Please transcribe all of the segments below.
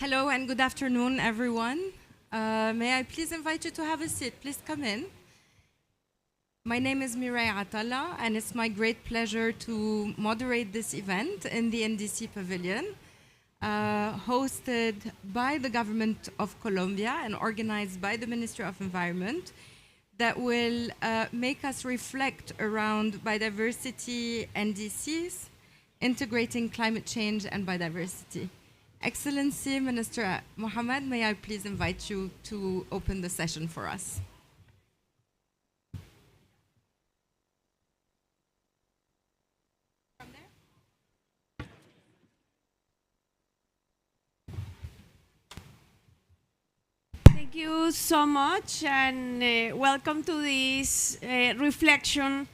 Hello and good afternoon, everyone. May I please invite you to have a seat? Please come in. My name is Mireille Atala, and it's my great pleasure to moderate this event in the NDC Pavilion, hosted by the government of Colombia and organized by the Ministry of Environment, that will make us reflect around biodiversity NDCs, integrating climate change and biodiversity. Excellency Minister Mohammed, may I please invite you to open the session for us. Thank you so much, and welcome to this reflection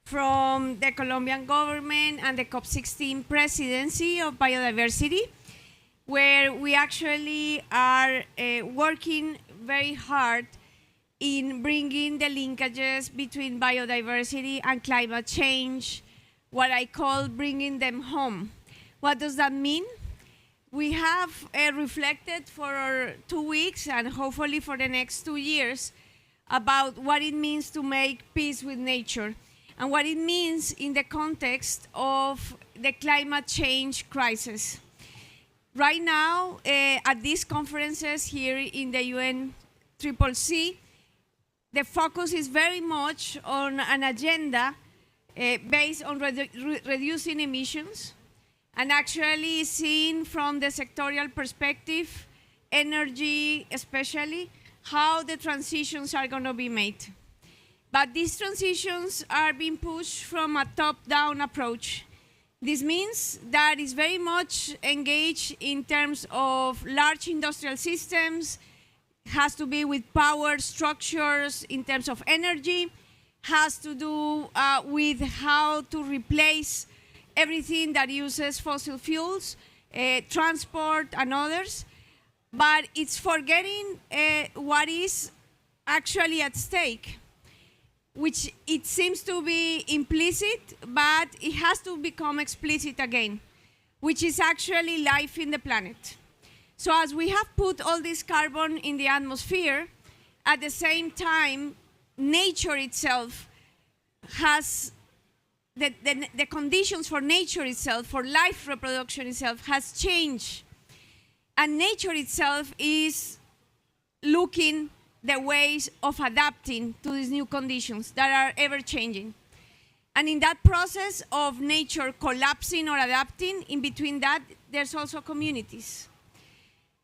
from the Colombian government and the COP16 presidency of biodiversity, where we actually are working very hard in bringing the linkages between biodiversity and climate change, what I call bringing them home. What does that mean? We have reflected for 2 weeks and hopefully for the next 2 years about what it means to make peace with nature and what it means in the context of the climate change crisis. Right now, at these conferences here in the UNCCC, the focus is very much on an agenda based on reducing emissions, and actually seeing from the sectorial perspective, energy especially, how the transitions are going to be made. But these transitions are being pushed from a top-down approach. This means that it's very much engaged in terms of large industrial systems, has to be with power structures in terms of energy, has to do with how to replace everything that uses fossil fuels, transport and others, but it's forgetting what is actually at stake, which it seems to be implicit, but it has to become explicit again, which is actually life in the planet. So as we have put all this carbon in the atmosphere, at the same time, nature itself has the conditions for nature itself, for life reproduction itself, has changed. And nature itself is looking the ways of adapting to these new conditions that are ever changing. And in that process of nature collapsing or adapting, in between that, there's also communities.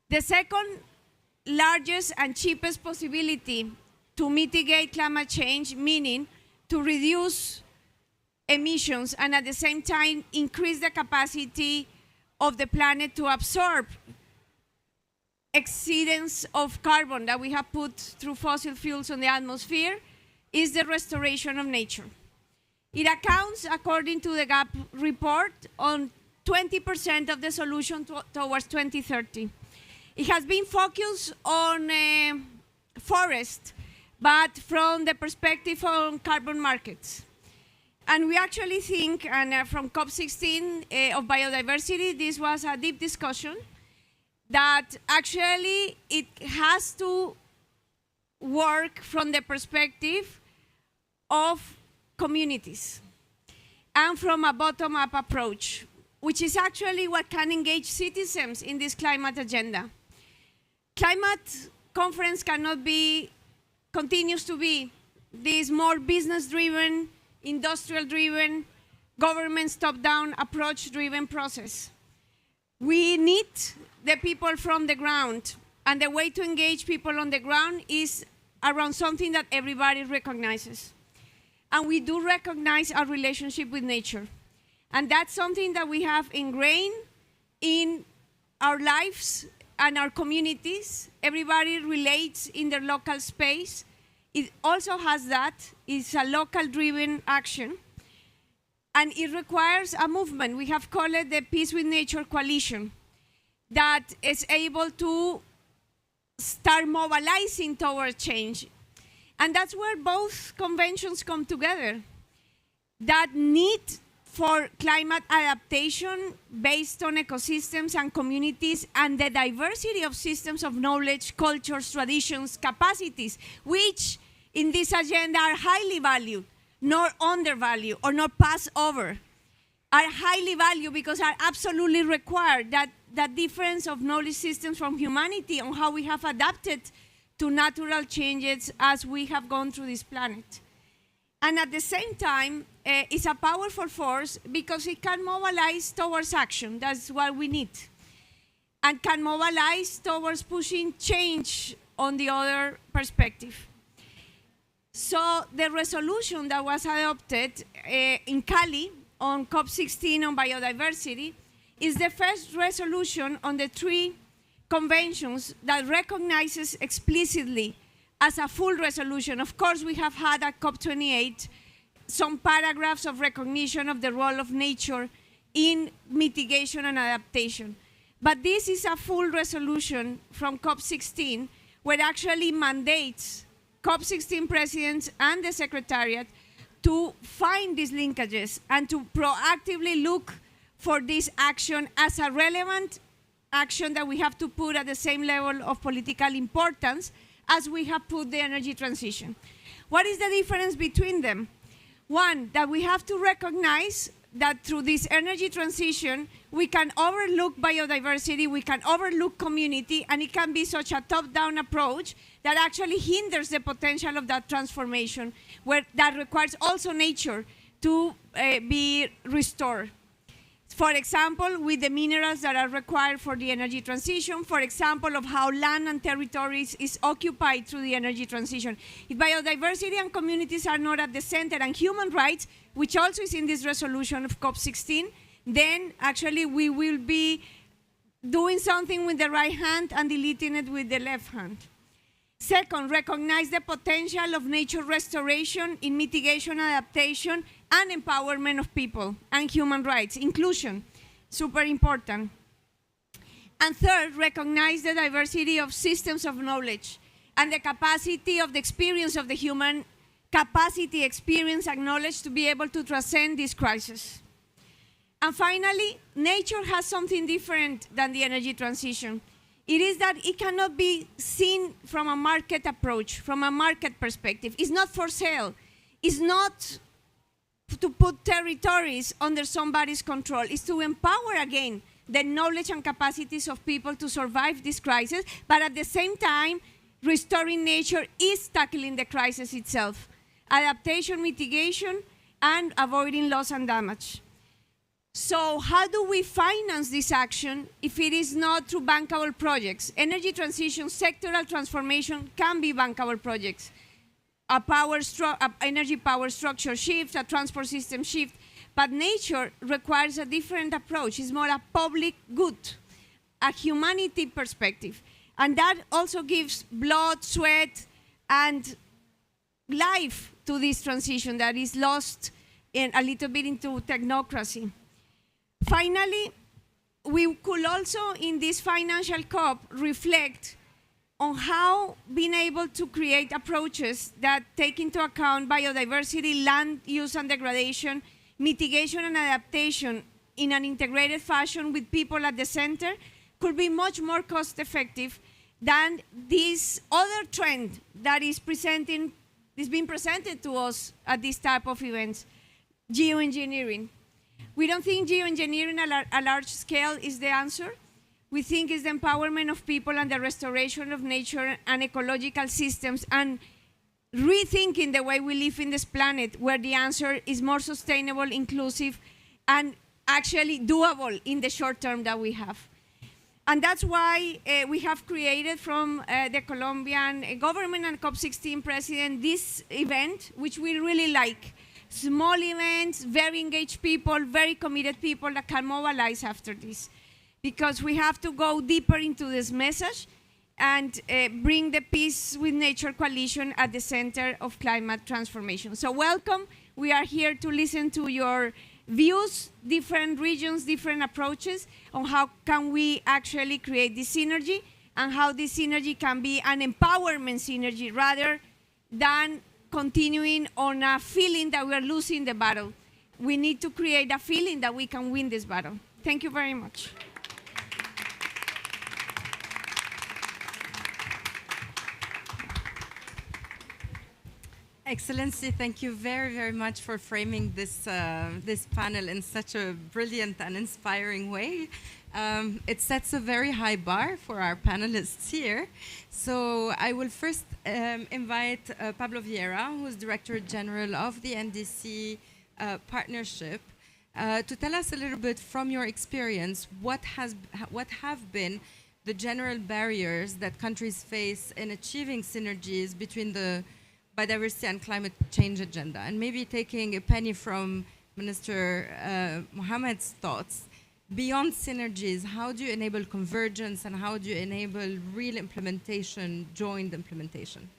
The second largest and cheapest possibility to mitigate climate change, meaning to reduce emissions and at the same time increase the capacity of the planet to absorb exceedance of carbon that we have put through fossil fuels on the atmosphere, is the restoration of nature. It accounts, according to the GAP report, on 20% of the solution towards 2030. It has been focused on forest, but from the perspective of carbon markets. And we actually think, and from COP16 of biodiversity, this was a deep discussion, that actually it has to work from the perspective of communities and from a bottom-up approach, which is actually what can engage citizens in this climate agenda. Climate conference cannot be, continues to be, this more business-driven, industrial-driven, government's top-down approach-driven process. We need the people from the ground, and the way to engage people on the ground is around something that everybody recognizes. And we do recognize our relationship with nature. And that's something that we have ingrained in our lives and our communities. Everybody relates in their local space. It also has that. It's a local-driven action. And it requires a movement. We have called it the Peace with Nature Coalition, that is able to start mobilizing towards change. And that's where both conventions come together, that need for climate adaptation based on ecosystems and communities and the diversity of systems of knowledge, cultures, traditions, capacities, which in this agenda are highly valued, not undervalued or not passed over, are highly valued because are absolutely required, that difference of knowledge systems from humanity on how we have adapted to natural changes as we have gone through this planet. And at the same time, it's a powerful force because it can mobilize towards action. That's what we need. And can mobilize towards pushing change on the other perspective. So the resolution that was adopted in Cali on COP16 on biodiversity is the first resolution on the 3 conventions that recognizes explicitly as a full resolution. Of course, we have had at COP28 some paragraphs of recognition of the role of nature in mitigation and adaptation. But this is a full resolution from COP16 where actually mandates COP16 presidents and the Secretariat to find these linkages and to proactively look for this action as a relevant action that we have to put at the same level of political importance as we have put the energy transition. What is the difference between them? One, that we have to recognize that through this energy transition, we can overlook biodiversity, we can overlook community, and it can be such a top-down approach that actually hinders the potential of that transformation, where that requires also nature to be restored. For example, with the minerals that are required for the energy transition, for example, of how land and territories is occupied through the energy transition. If biodiversity and communities are not at the center, and human rights, which also is in this resolution of COP16, then actually we will be doing something with the right hand and deleting it with the left hand. Second, recognize the potential of nature restoration in mitigation, adaptation, and empowerment of people and human rights, inclusion, super important. And third, recognize the diversity of systems of knowledge and the capacity of the experience of the human capacity, experience, and knowledge to be able to transcend this crisis. And finally, nature has something different than the energy transition. It is that it cannot be seen from a market approach, from a market perspective. It's not for sale. It's not to put territories under somebody's control. It's to empower, again, the knowledge and capacities of people to survive this crisis, but at the same time, restoring nature is tackling the crisis itself. Adaptation, mitigation, and avoiding loss and damage. So how do we finance this action if it is not through bankable projects? Energy transition, sectoral transformation can be bankable projects. A energy power structure shift, a transport system shift, but nature requires a different approach. It's more a public good, a humanity perspective. And that also gives blood, sweat, and life to this transition that is lost in a little bit into technocracy. Finally, we could also, in this financial COP, reflect on how being able to create approaches that take into account biodiversity, land use and degradation, mitigation and adaptation in an integrated fashion with people at the center could be much more cost effective than this other trend that is being presented to us at this type of events, geoengineering. We don't think geoengineering at a large scale is the answer. We think it's the empowerment of people and the restoration of nature and ecological systems and rethinking the way we live in this planet, where the answer is more sustainable, inclusive, and actually doable in the short term that we have. And that's why we have created from the Colombian government and COP16 president this event, which we really like. Small events, very engaged people, very committed people that can mobilize after this. Because we have to go deeper into this message and bring the Peace with Nature Coalition at the center of climate transformation. So welcome. We are here to listen to your views, different regions, different approaches on how can we actually create this synergy and how this synergy can be an empowerment synergy rather than continuing on a feeling that we're losing the battle. we need to create a feeling that we can win this battle. Thank you very much. Excellency, thank you very, very much for framing this, this panel in such a brilliant and inspiring way. It sets a very high bar for our panelists here. So I will first invite Pablo Vieira, who's Director General of the NDC Partnership, to tell us a little bit from your experience, what have been the general barriers that countries face in achieving synergies between the biodiversity and climate change agenda, and maybe taking a penny from Minister Mohamed's thoughts, beyond synergies, how do you enable convergence and how do you enable real implementation, joint implementation?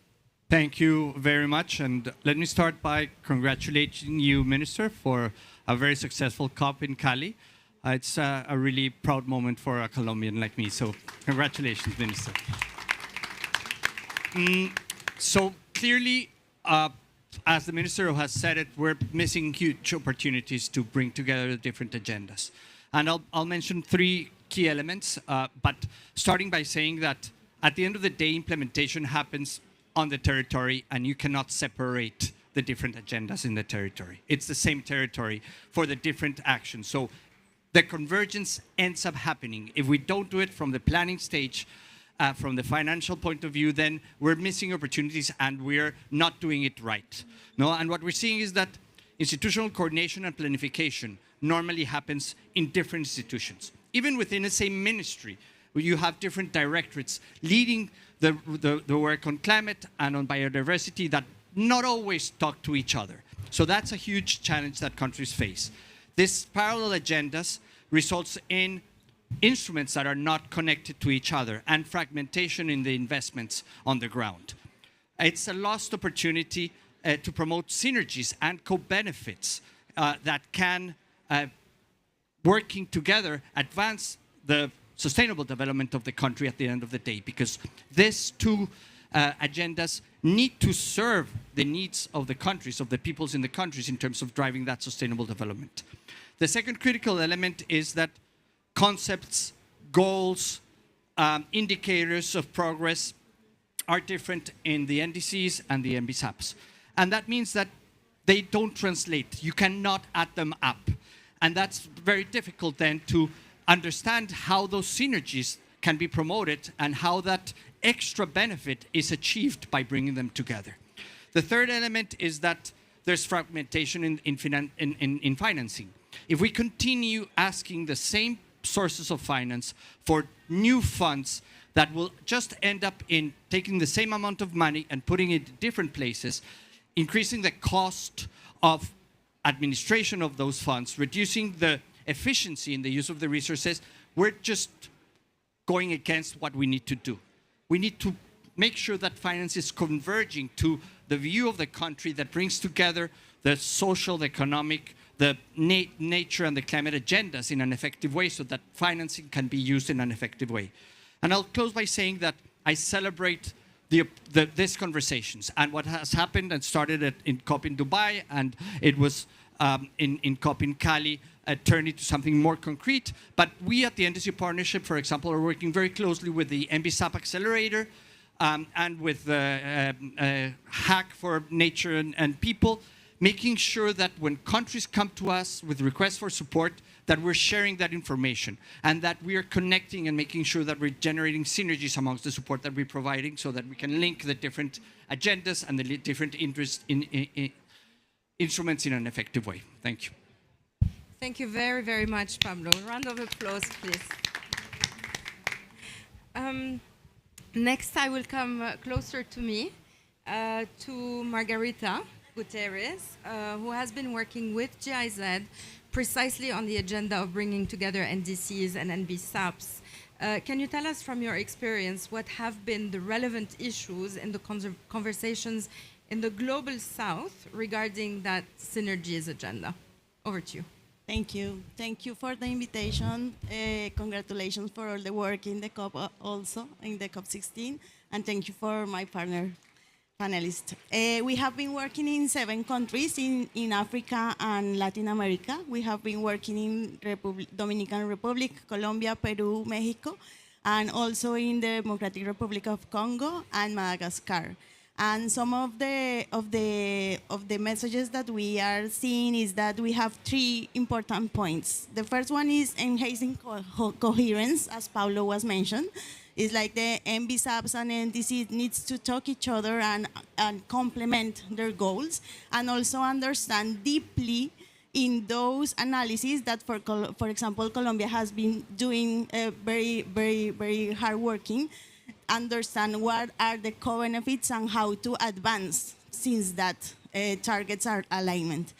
Thank you very much, and let me start by congratulating you, Minister, for a very successful COP in Cali. It's a really proud moment for a Colombian like me, so congratulations, Minister. So clearly, as the Minister has said it, we're missing huge opportunities to bring together the different agendas. And I'll mention three key elements, but starting by saying that at the end of the day, implementation happens on the territory and you cannot separate the different agendas in the territory. It's the same territory for the different actions. So the convergence ends up happening. If we don't do it from the planning stage, from the financial point of view, then we're missing opportunities and we're not doing it right. No? And what we're seeing is that institutional coordination and planification normally happens in different institutions. Even within the same ministry, where you have different directorates leading the work on climate and on biodiversity that not always talk to each other. So that's a huge challenge that countries face. This parallel agendas results in instruments that are not connected to each other and fragmentation in the investments on the ground. It's a lost opportunity to promote synergies and co-benefits that can, working together, advance the sustainable development of the country at the end of the day, because these two agendas need to serve the needs of the countries, of the peoples in the countries, in terms of driving that sustainable development. The second critical element is that concepts, goals, indicators of progress are different in the NDCs and the NBSAPs. And that means that they don't translate. You cannot add them up. And that's very difficult then to understand how those synergies can be promoted and how that extra benefit is achieved by bringing them together. The third element is that there's fragmentation in financing. If we continue asking the same sources of finance for new funds that will just end up in taking the same amount of money and putting it in different places, increasing the cost of administration of those funds, reducing the efficiency in the use of the resources, we're just going against what we need to do. We need to make sure that finance is converging to the view of the country that brings together the social, the economic, the nature and the climate agendas in an effective way so that financing can be used in an effective way. And I'll close by saying that I celebrate these conversations and what has happened and started in COP in Dubai, and it was in COP in Cali, turned into something more concrete. But we at the NDC Partnership, for example, are working very closely with the NBSAP accelerator and with the Hack for Nature and People, making sure that when countries come to us with requests for support, that we're sharing that information and that we are connecting and making sure that we're generating synergies amongst the support that we're providing so that we can link the different agendas and the different interests in instruments in an effective way. Thank you. Thank you very, very much, Pablo. Round of applause, please. Next, I will come closer to me, to Margarita Gutierrez, who has been working with GIZ precisely on the agenda of bringing together NDCs and NBSAPs. Can you tell us from your experience what have been the relevant issues in the conversations in the Global South regarding that synergies agenda? Over to you. Thank you. Thank you for the invitation. Congratulations for all the work in the COP also, in the COP16. And thank you for my partner panelists. We have been working in 7 countries in Africa and Latin America. We have been working in Dominican Republic, Colombia, Peru, Mexico, and also in the Democratic Republic of Congo and Madagascar. And some of the messages that we are seeing is that we have 3 important points. The first one is enhancing coherence, as Paulo was mentioned. It's like the NBSAPs and NDCs needs to talk each other and complement their goals, and also understand deeply in those analyses that, for example, Colombia has been doing very, very, very hard working, understand what are the co-benefits and how to advance since that targets are alignment.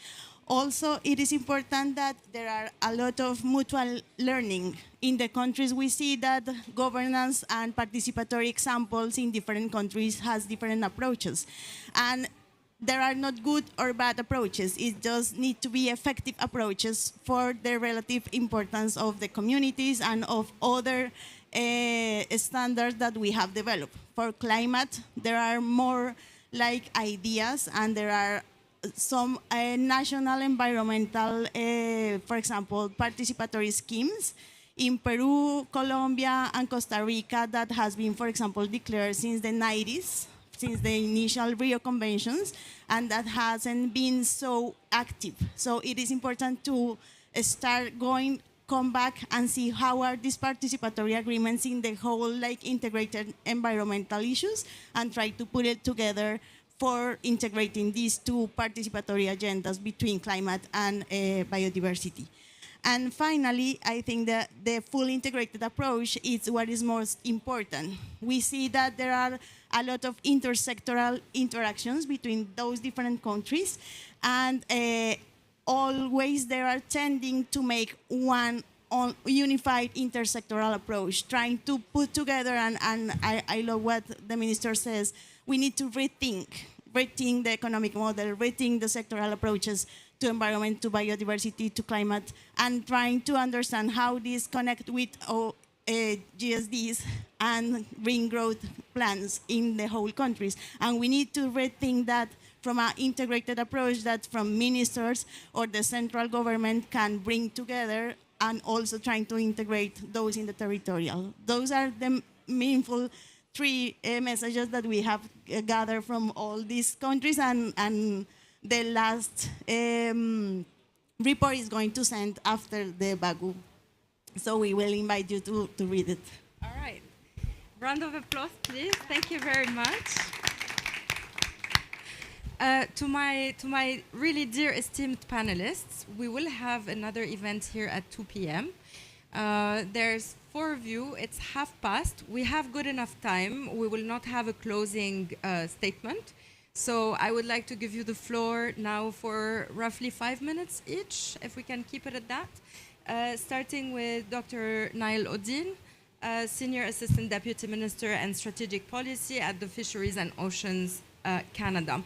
Also, it is important that there are a lot of mutual learning. In the countries, we see that governance and participatory examples in different countries has different approaches. And there are not good or bad approaches. It just need to be effective approaches for the relative importance of the communities and of other standards that we have developed. For climate, there are more like ideas, and there are some national environmental, for example, participatory schemes in Peru, Colombia, and Costa Rica that has been, for example, declared since the 90s, since the initial Rio Conventions, and that hasn't been so active. So it is important to come back and see how are these participatory agreements in the whole like integrated environmental issues, and try to put it together for integrating these 2 participatory agendas between climate and biodiversity. And finally, I think that the full integrated approach is what is most important. We see that there are a lot of intersectoral interactions between those different countries, and always they are tending to make one unified intersectoral approach, trying to put together, and I love what the minister says, we need to rethink the economic model, rethink the sectoral approaches to environment, to biodiversity, to climate, and trying to understand how these connect with GSDs and green growth plans in the whole countries. And we need to rethink that from an integrated approach that from ministers or the central government can bring together, and also trying to integrate those in the territorial. Those are the meaningful 3 messages that we have gathered from all these countries, and the last report is going to send after the Bagu. So we will invite you to read it. All right. Round of applause, please. Thank you very much. To my really dear esteemed panelists, we will have another event here at 2 p.m. There's 4 of you. It's past. We have good enough time. We will not have a closing statement. So I would like to give you the floor now for roughly 5 minutes each, if we can keep it at that. Starting with Dr. Nail Odin, Senior Assistant Deputy Minister and Strategic Policy at the Fisheries and Oceans Canada.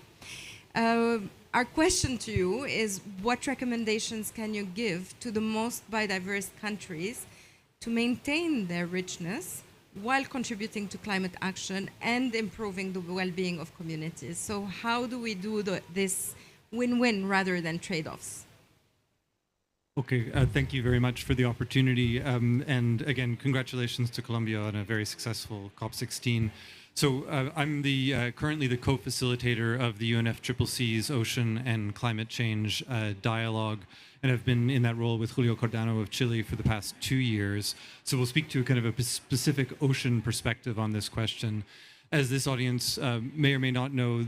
Our question to you is, what recommendations can you give to the most biodiverse countries to maintain their richness while contributing to climate action and improving the well-being of communities? So how do we do this win-win rather than trade-offs? Okay, thank you very much for the opportunity. And again, congratulations to Colombia on a very successful COP16. So I'm currently the co-facilitator of the UNFCCC's Ocean and Climate Change Dialogue, and I've been in that role with Julio Cardano of Chile for the past 2 years. So we'll speak to kind of a specific ocean perspective on this question. As this audience may or may not know,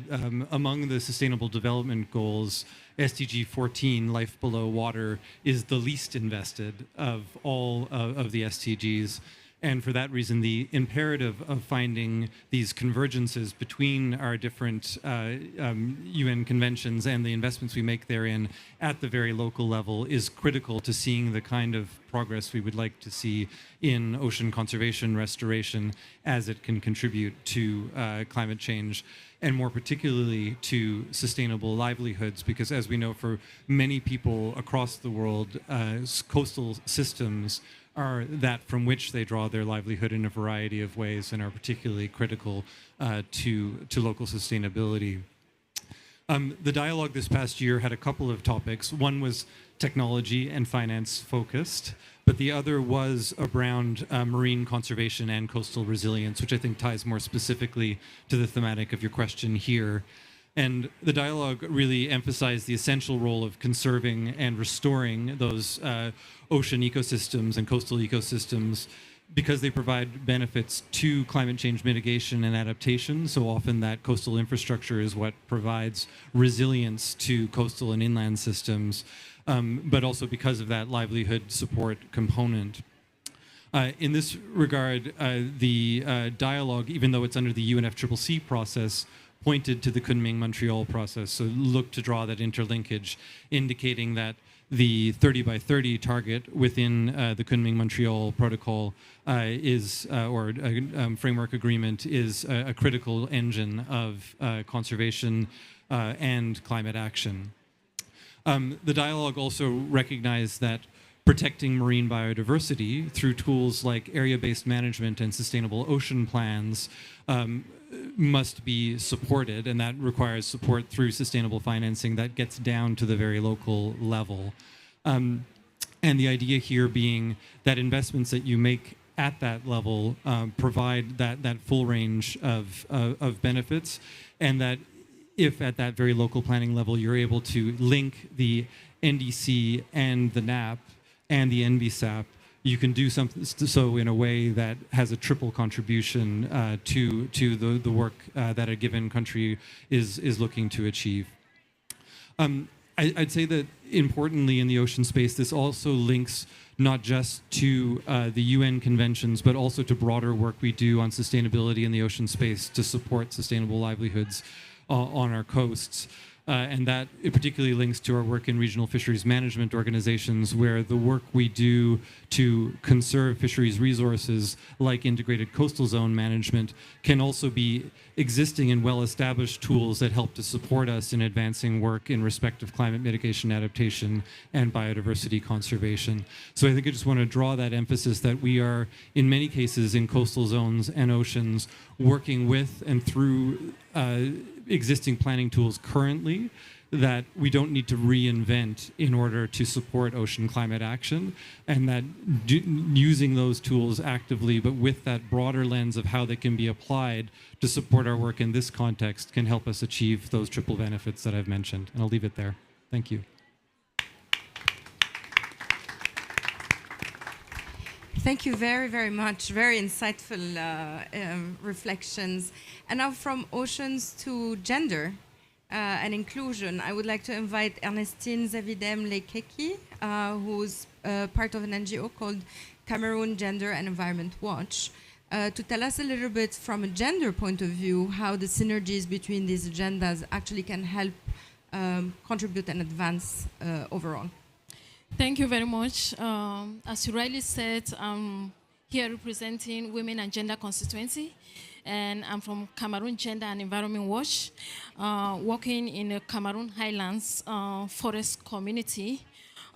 among the Sustainable Development Goals, SDG 14, Life Below Water, is the least invested of all of the SDGs. And for that reason, the imperative of finding these convergences between our different UN conventions and the investments we make therein at the very local level is critical to seeing the kind of progress we would like to see in ocean conservation restoration as it can contribute to climate change, and more particularly to sustainable livelihoods, because as we know, for many people across the world, coastal systems are that from which they draw their livelihood in a variety of ways and are particularly critical to local sustainability. The dialogue this past year had a couple of topics. One was technology and finance focused, but the other was around marine conservation and coastal resilience, which I think ties more specifically to the thematic of your question here. And the dialogue really emphasized the essential role of conserving and restoring those ocean ecosystems and coastal ecosystems because they provide benefits to climate change mitigation and adaptation. So often that coastal infrastructure is what provides resilience to coastal and inland systems, but also because of that livelihood support component. In this regard, the dialogue, even though it's under the UNFCCC process, pointed to the Kuming-Montreal process, so look to draw that interlinkage, indicating that the 30 by 30 target within the Kuming-Montreal protocol framework agreement is a critical engine of conservation and climate action. The dialogue also recognized that protecting marine biodiversity through tools like area-based management and sustainable ocean plans must be supported, and that requires support through sustainable financing that gets down to the very local level. And the idea here being that investments that you make at that level provide that full range of benefits, and that if at that very local planning level you're able to link the NDC and the NAP and the NBSAP, you can do something so in a way that has a triple contribution to the work that a given country is looking to achieve. I'd say that importantly in the ocean space, this also links not just to the UN conventions, but also to broader work we do on sustainability in the ocean space to support sustainable livelihoods on our coasts. And that it particularly links to our work in regional fisheries management organizations, where the work we do to conserve fisheries resources, like integrated coastal zone management, can also be existing and well-established tools that help to support us in advancing work in respect of climate mitigation, adaptation, and biodiversity conservation. So I think I just want to draw that emphasis that we are, in many cases, in coastal zones and oceans, working with and through existing planning tools currently that we don't need to reinvent in order to support ocean climate action, and that using those tools actively, but with that broader lens of how they can be applied to support our work in this context, can help us achieve those triple benefits that I've mentioned. And I'll leave it there. Thank you. Thank you very, very much. Very insightful reflections. And now from oceans to gender and inclusion, I would like to invite Ernestine Zavidem-Lekeki, who's part of an NGO called Cameroon Gender and Environment Watch, to tell us a little bit from a gender point of view how the synergies between these agendas actually can help contribute and advance overall. Thank you very much. As you rightly said, I'm here representing Women and Gender Constituency, and I'm from Cameroon Gender and Environment Watch, working in the Cameroon Highlands forest community,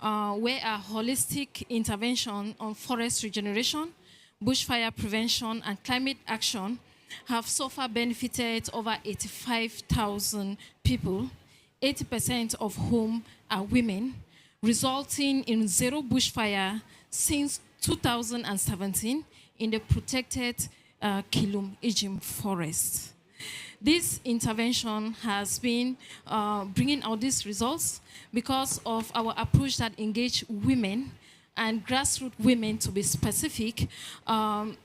where a holistic intervention on forest regeneration, bushfire prevention, and climate action have so far benefited over 85,000 people, 80% of whom are women, resulting in zero bushfire since 2017 in the protected Kilum-Ijim forest. This intervention has been bringing out these results because of our approach that engage women and grassroots women, to be specific,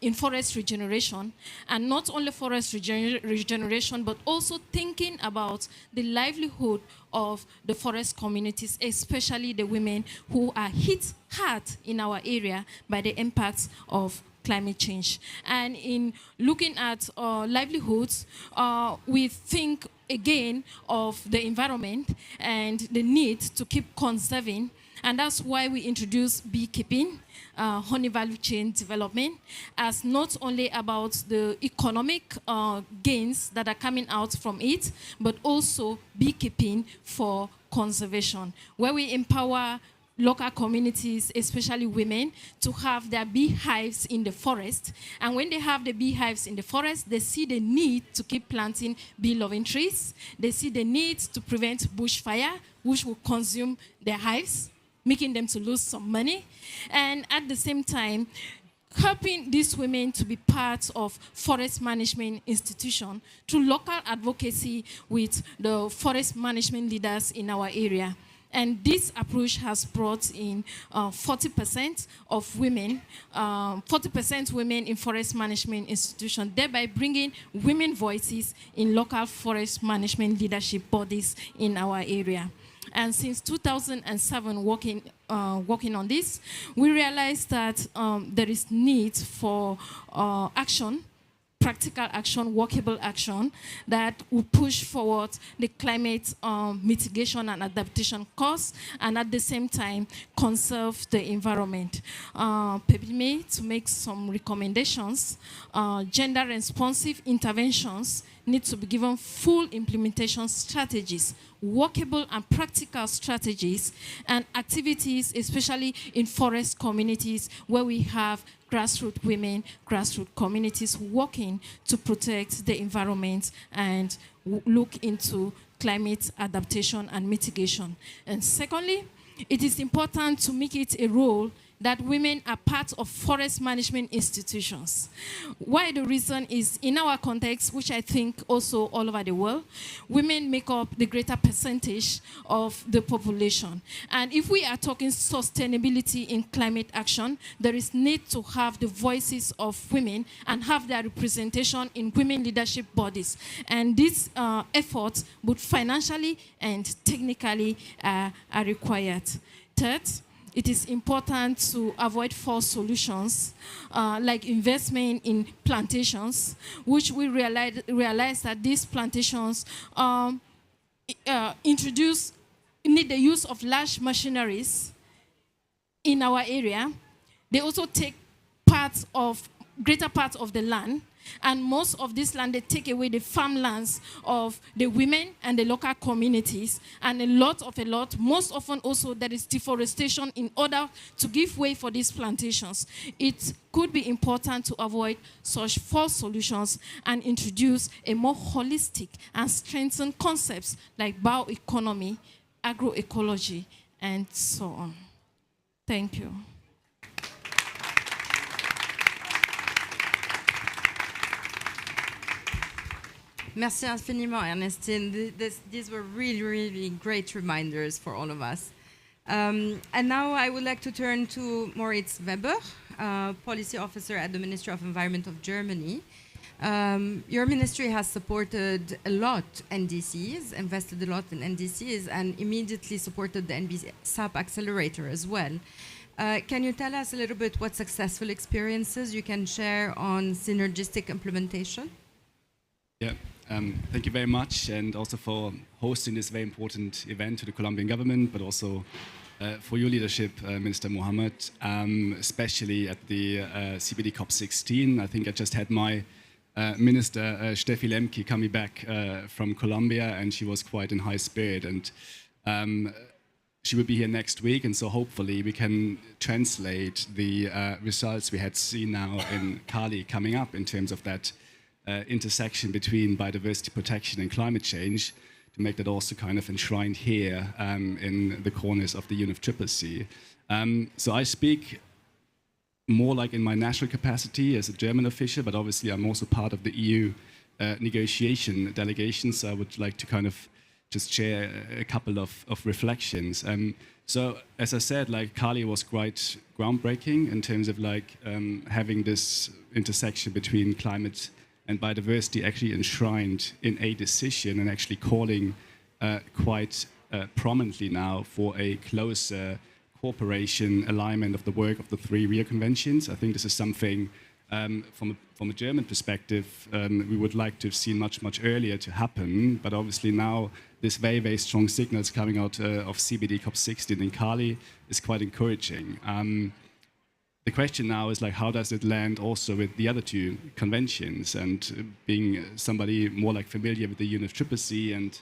in forest regeneration, and not only forest regeneration, but also thinking about the livelihood of the forest communities, especially the women who are hit hard in our area by the impacts of climate change. And in looking at livelihoods, we think again of the environment and the need to keep conserving. And that's why we introduce beekeeping, honey value chain development, as not only about the economic gains that are coming out from it, but also beekeeping for conservation, where we empower local communities, especially women, to have their beehives in the forest. And when they have the beehives in the forest, they see the need to keep planting bee-loving trees. They see the need to prevent bushfire, which will consume their hives, making them to lose some money. And at the same time, helping these women to be part of forest management institution through local advocacy with the forest management leaders in our area. And this approach has brought in 40% of women, 40% women in forest management institutions, thereby bringing women voices in local forest management leadership bodies in our area. And since 2007, working on this, we realized that there is need for action, practical action, workable action that will push forward the climate mitigation and adaptation costs, and at the same time conserve the environment. Permit me to make some recommendations. Gender responsive interventions need to be given full implementation strategies, workable and practical strategies, and activities, especially in forest communities where we have grassroots women, grassroots communities working to protect the environment and look into climate adaptation and mitigation. And secondly, it is important to make it a role that women are part of forest management institutions. Why the reason is, in our context, which I think also all over the world, women make up the greater percentage of the population. And if we are talking sustainability in climate action, there is need to have the voices of women and have their representation in women leadership bodies. And these efforts, both financially and technically, are required. Third, it is important to avoid false solutions, like investment in plantations, which we realize that these plantations need the use of large machineries in our area. They also take greater part of the land, and most of this land, they take away the farmlands of the women and the local communities, and most often also there is deforestation in order to give way for these plantations. It could be important to avoid such false solutions and introduce a more holistic and strengthened concepts like bioeconomy, agroecology, and so on. Thank you. Merci infiniment, Ernestine. These were really, really great reminders for all of us. And now I would like to turn to Moritz Weber, Policy Officer at the Ministry of Environment of Germany. Your ministry has supported a lot NDCs, invested a lot in NDCs, and immediately supported the NBSAP accelerator as well. Can you tell us a little bit what successful experiences you can share on synergistic implementation? Yeah. Thank you very much, and also for hosting this very important event to the Colombian government, but also for your leadership, Minister Mohammed, especially at the CBD COP16. I think I just had my Minister Steffi Lemke coming back from Colombia, and she was quite in high spirit, and she will be here next week, and so hopefully we can translate the results we had seen now in Cali coming up in terms of that intersection between biodiversity protection and climate change, to make that also kind of enshrined here in the corners of the UNFCCC. So I speak more like in my national capacity as a German official, but obviously I'm also part of the EU negotiation delegation, so I would like to kind of just share a couple of reflections. So as I said, like Cali was quite groundbreaking in terms of like having this intersection between climate and biodiversity actually enshrined in a decision, and actually calling quite prominently now for a closer cooperation alignment of the work of the 3 Rio Conventions. I think this is something from a German perspective we would like to have seen much earlier to happen, but obviously now this very strong signals coming out of CBD COP16 in Cali is quite encouraging. The question now is like, how does it land also with the other 2 conventions? And being somebody more like familiar with the UNFCCC and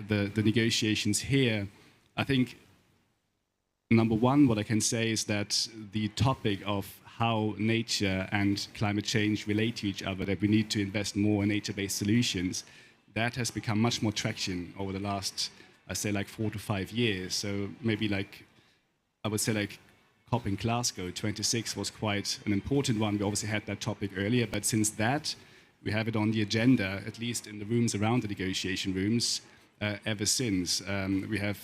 the negotiations here, I think number one, what I can say is that the topic of how nature and climate change relate to each other, that we need to invest more in nature-based solutions, that has become much more traction over the last, I say, like 4 to 5 years. So maybe like, I would say like COP in Glasgow 26 was quite an important one. We obviously had that topic earlier, but since that, we have it on the agenda, at least in the rooms around the negotiation rooms, ever since. We have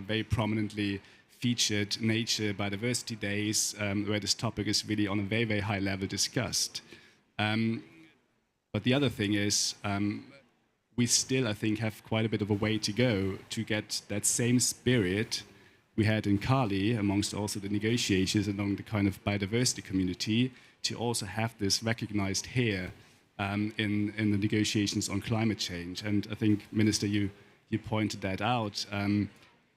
very prominently featured Nature Biodiversity Days, where this topic is really on a very, very high level discussed. But the other thing is, we still, I think, have quite a bit of a way to go to get that same spirit we had in Cali, amongst also the negotiations among the kind of biodiversity community, to also have this recognized here in the negotiations on climate change. And I think, Minister, you pointed that out,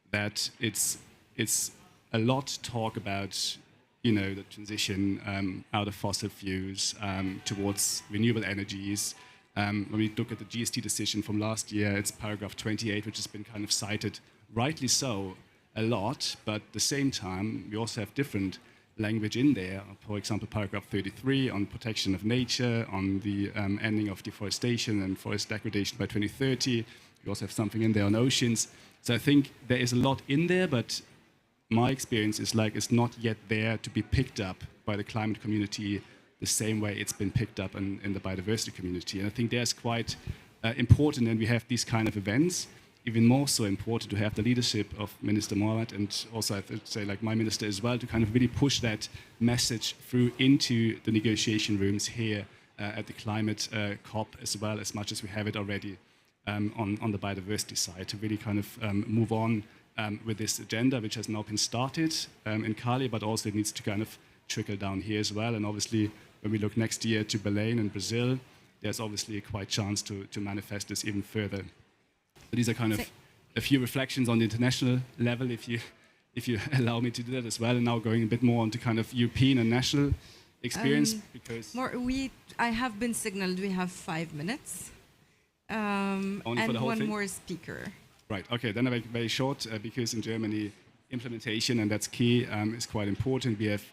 that it's a lot talk about, you know, the transition out of fossil fuels towards renewable energies. When we look at the GST decision from last year, it's paragraph 28, which has been kind of cited, rightly so, a lot, but at the same time, we also have different language in there. For example, paragraph 33 on protection of nature, on the ending of deforestation and forest degradation by 2030. We also have something in there on oceans. So I think there is a lot in there, but my experience is like it's not yet there to be picked up by the climate community the same way it's been picked up in the biodiversity community. And I think that's quite important, and we have these kind of events. Even more so important to have the leadership of Minister Mohamed, and also I would say like my minister as well, to kind of really push that message through into the negotiation rooms here at the climate COP, as well, as much as we have it already on the biodiversity side, to really kind of move on with this agenda, which has now been started in Cali, but also it needs to kind of trickle down here as well. And obviously, when we look next year to Belém in Brazil, there's obviously a quite chance to manifest this even further. So these are kind of a few reflections on the international level, if you allow me to do that as well, and now going a bit more onto kind of European and national experience, because I have been signaled we have 5 minutes, only and for the whole one thing? more speaker. Right. Okay. Then I'll make it very short, because in Germany, implementation, and that's key, is quite important. We have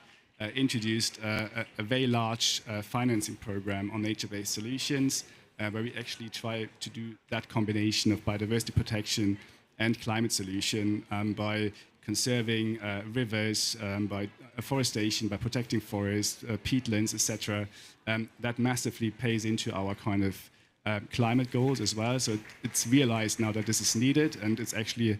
introduced a very large financing program on nature-based solutions, where we actually try to do that combination of biodiversity protection and climate solution by conserving rivers, by afforestation, by protecting forests, peatlands, etc. That massively pays into our kind of climate goals as well. So it's realized now that this is needed, and it's actually,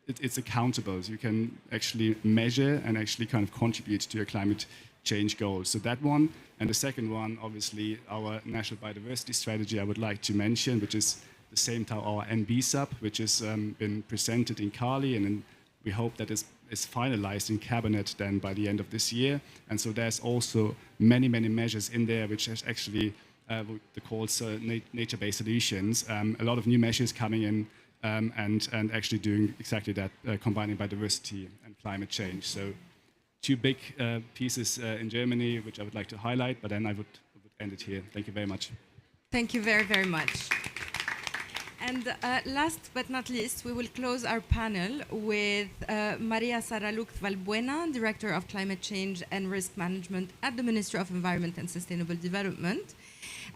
it's accountable. So you can actually measure and actually kind of contribute to your climate change goals. So that one. And the second one, obviously, our national biodiversity strategy I would like to mention, which is the same time our NBSAP, which has been presented in Cali, and we hope that is finalized in cabinet then by the end of this year. And so there's also many, many measures in there which is actually what they call nature-based solutions. A lot of new measures coming in and actually doing exactly that, combining biodiversity and climate change. So 2 big pieces in Germany, which I would like to highlight, but then I would end it here. Thank you very much. Thank you very, very much. And last but not least, we will close our panel with Maria Sara Lux Valbuena, Director of Climate Change and Risk Management at the Ministry of Environment and Sustainable Development.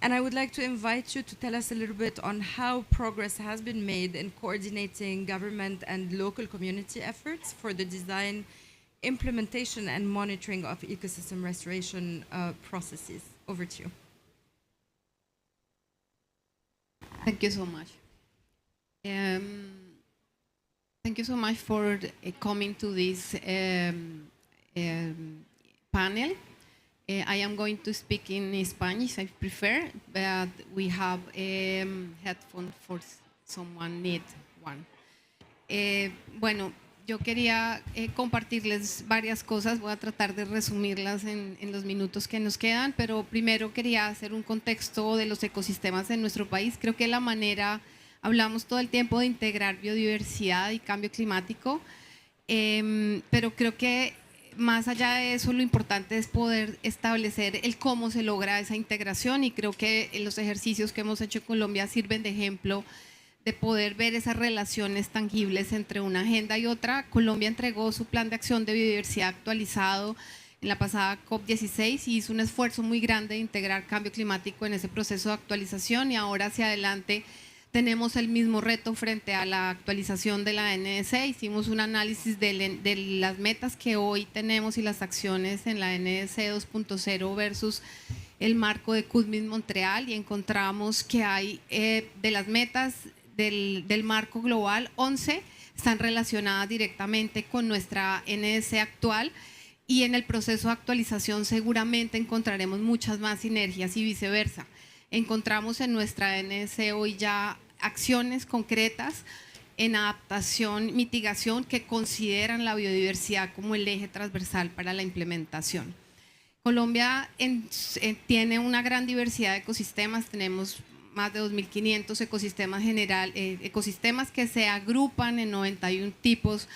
And I would like to invite you to tell us a little bit on how progress has been made in coordinating government and local community efforts for the design, implementation and monitoring of ecosystem restoration processes. Over to you. Thank you so much. Thank you so much for coming to this panel. I am going to speak in Spanish, I prefer, but we have a headphone for someone need one. Bueno, yo quería compartirles varias cosas, voy a tratar de resumirlas en los minutos que nos quedan, pero primero quería hacer un contexto de los ecosistemas en nuestro país. Creo que la manera, hablamos todo el tiempo de integrar biodiversidad y cambio climático, pero creo que más allá de eso, lo importante es poder establecer el cómo se logra esa integración, y creo que los ejercicios que hemos hecho en Colombia sirven de ejemplo de poder ver esas relaciones tangibles entre una agenda y otra. Colombia entregó su plan de acción de biodiversidad actualizado en la pasada COP16 y hizo un esfuerzo muy grande de integrar cambio climático en ese proceso de actualización, y ahora hacia adelante tenemos el mismo reto frente a la actualización de la NDC. Hicimos un análisis de las metas que hoy tenemos y las acciones en la NDC 2.0 versus el marco de Kuming-Montreal, y encontramos que hay de las metas del marco global, 11 están relacionadas directamente con nuestra NDC actual, y en el proceso de actualización seguramente encontraremos muchas más sinergias y viceversa. Encontramos en nuestra NDC hoy ya acciones concretas en adaptación, mitigación, que consideran la biodiversidad como el eje transversal para la implementación. Colombia tiene una gran diversidad de ecosistemas, tenemos más de 2.500 ecosistemas ecosistemas que se agrupan en 91 tipos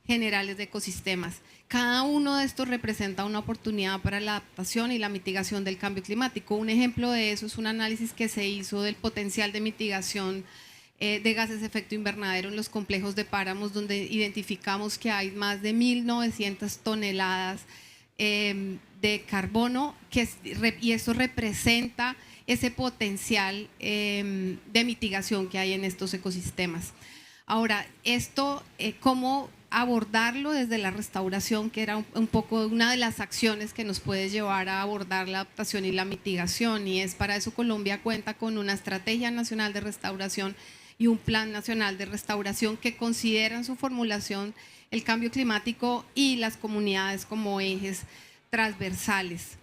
generales de ecosistemas. Cada uno de estos representa una oportunidad para la adaptación y la mitigación del cambio climático. Un ejemplo de eso es un análisis que se hizo del potencial de mitigación de gases de efecto invernadero en los complejos de páramos, donde identificamos que hay más de 1.900 toneladas de carbono, y eso representa ese potencial de mitigación que hay en estos ecosistemas. Ahora, esto, ¿cómo abordarlo desde la restauración, que era un poco una de las acciones que nos puede llevar a abordar la adaptación y la mitigación? Y es para eso Colombia cuenta con una estrategia nacional de restauración y un plan nacional de restauración que consideran su formulación el cambio climático y las comunidades como ejes transversales.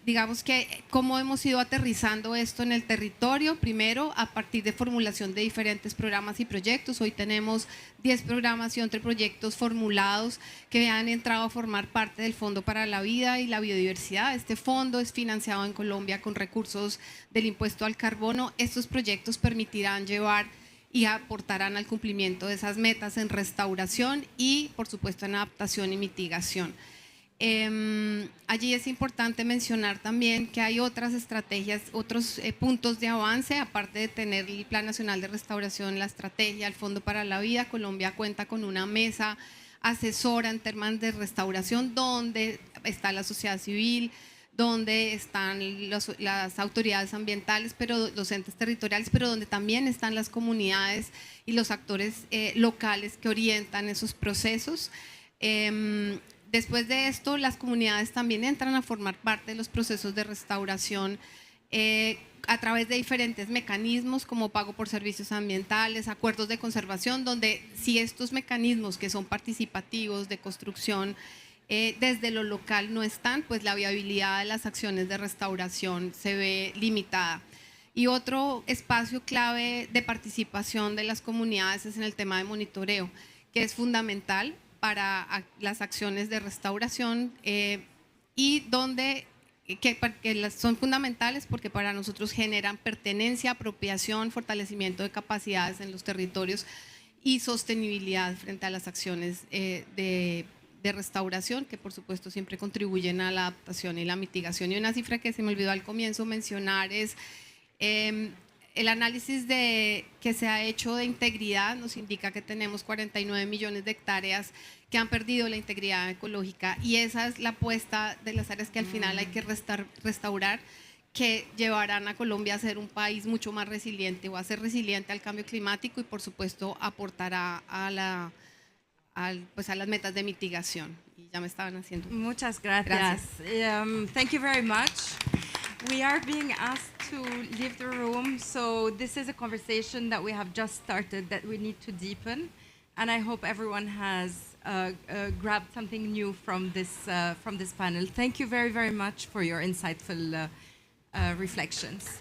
Digamos que cómo hemos ido aterrizando esto en el territorio, primero a partir de formulación de diferentes programas y proyectos. Hoy tenemos 10 programas y 11 proyectos formulados que han entrado a formar parte del Fondo para la Vida y la Biodiversidad. Este fondo es financiado en Colombia con recursos del impuesto al carbono. Estos proyectos permitirán llevar y aportarán al cumplimiento de esas metas en restauración y, por supuesto, en adaptación y mitigación. Allí es importante mencionar también que hay otras estrategias, otros puntos de avance, aparte de tener el Plan Nacional de Restauración, la estrategia, el Fondo para la Vida. Colombia cuenta con una mesa asesora en temas de restauración, donde está la sociedad civil, donde están las autoridades ambientales, pero los entes territoriales, pero donde también están las comunidades y los actores locales que orientan esos procesos. Después de esto, las comunidades también entran a formar parte de los procesos de restauración a través de diferentes mecanismos como pago por servicios ambientales, acuerdos de conservación, donde si estos mecanismos que son participativos de construcción desde lo local no están, pues la viabilidad de las acciones de restauración se ve limitada. Y otro espacio clave de participación de las comunidades es en el tema de monitoreo, que es fundamental para las acciones de restauración y donde son fundamentales porque para nosotros generan pertenencia, apropiación, fortalecimiento de capacidades en los territorios y sostenibilidad frente a las acciones de restauración, que por supuesto siempre contribuyen a la adaptación y la mitigación. Y una cifra que se me olvidó al comienzo mencionar es el análisis que se ha hecho de integridad nos indica que tenemos 49 millones de hectáreas que han perdido la integridad ecológica, y esa es la apuesta de las áreas que al final hay que restaurar, que llevarán a Colombia a ser un país mucho más resiliente, o a ser resiliente al cambio climático, y por supuesto aportará a las metas de mitigación. Y ya me estaban haciendo. Muchas gracias. Thank you very much. We are being asked to leave the room, so this is a conversation that we have just started that we need to deepen, and I hope everyone has grabbed something new from this panel. Thank you very, very much for your insightful reflections.